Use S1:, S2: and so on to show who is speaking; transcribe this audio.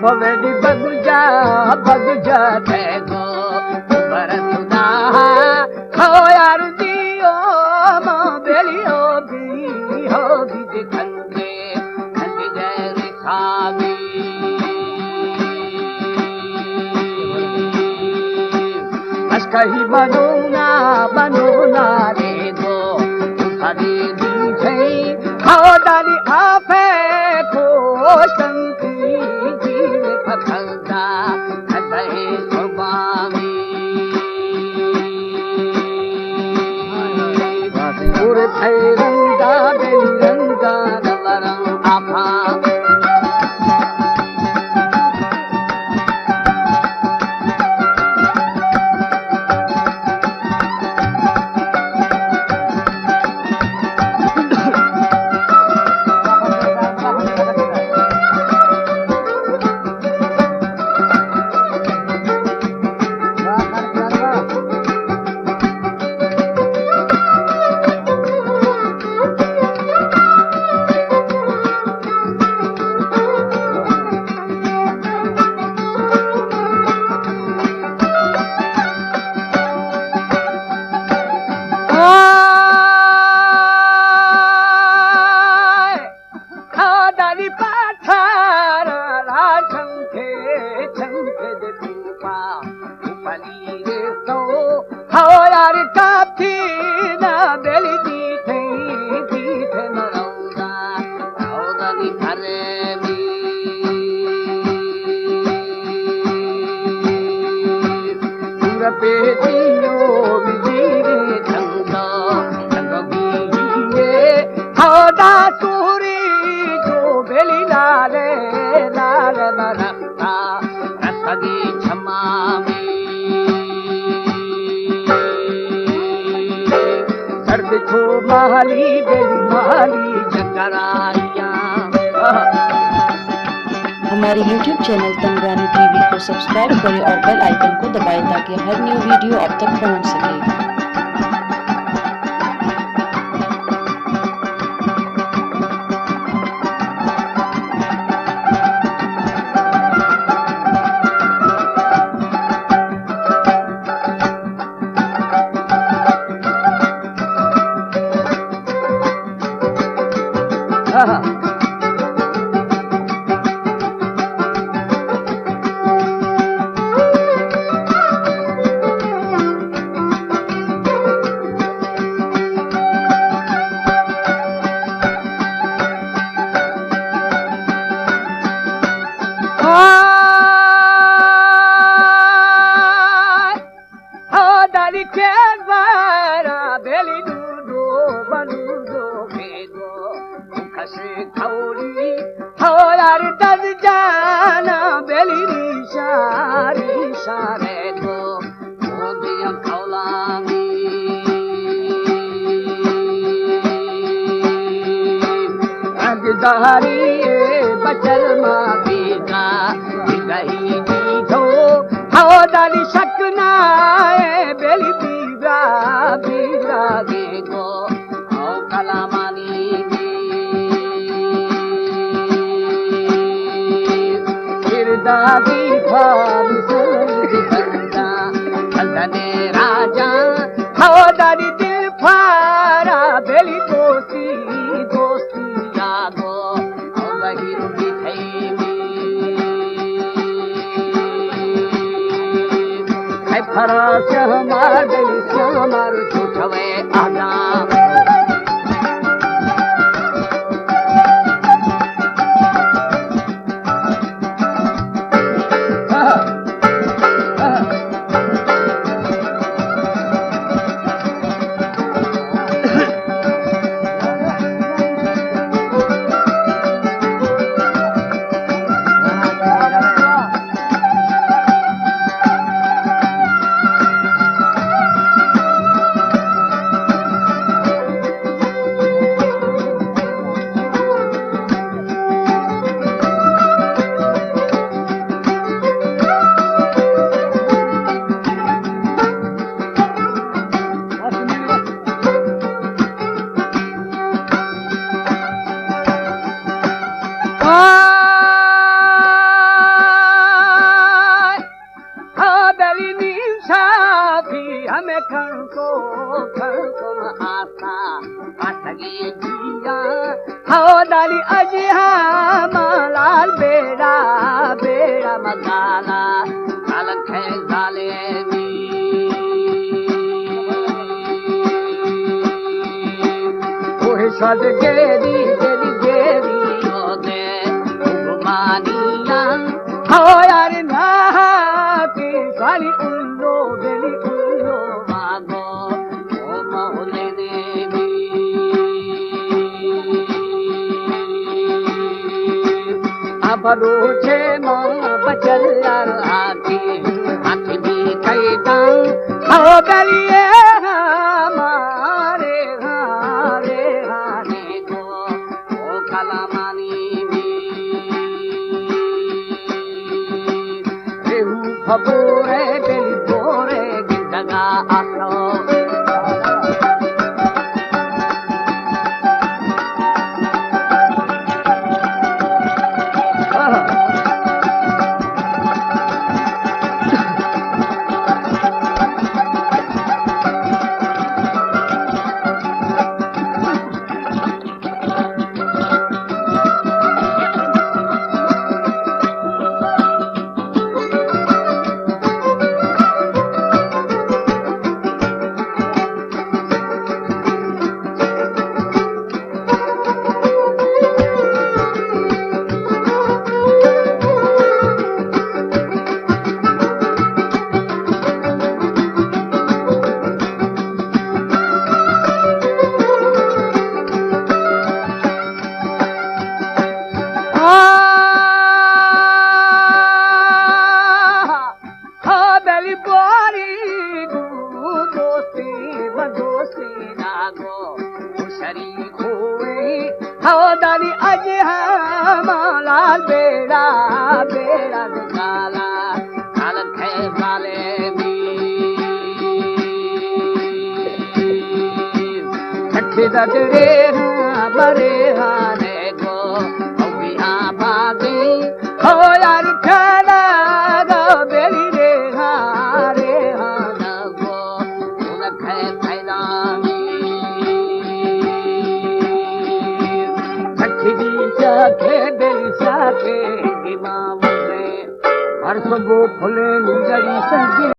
S1: Already baguja thego baratuda khao yar diyo ma beliyo bi ho bi dikhande khande gari khami askahi banuna lego khadi di thai khao dali ape ko shanti Khanda khadai sobami Ur thai ranga dalarang apa
S2: हमारे YouTube channel तंगरानी TV को subscribe करें और bell icon को दबाएं ताकि हर new video आप तक पहुंच सके।
S1: बचल मां बीगा गई दो हाओ दाली शकना बेली बीगा गे गो हाओ कलामानी दादी भाभी बंदा खलदने राजा हाओ दादी दिल फारा बेली दोस्ती यागो हाओ बही रुकी थई है फरा से हमार गली से हमार छूटवे आदाम बेली नीम साफी हमें खड़को आसा आसगी जिया हो दाली अजिहा मालाल बेड़ा बेड़ा मगाला काल खे जाले ओहे सद गेरी गेरी गेरी ओदे उमानिया हो यार ना की साली उल्लो बेली उल्लो मागो ओ मोहले देवी अबरो छे मां बचल आके हाथ भी कैदा हो बेलिए हमारे हारे हारे को ओ कलामानी Habore beli bore gindaga aslo दानी अज माला बेड़ा बेड़ा काला काल खे वाले छठे दरे बरे हाने को अबिया भागे हो यार ठला गो बेली रे हारे हाना को उन खे फैलानी के बेली साके माँ हर सबो फुले निगरी सजी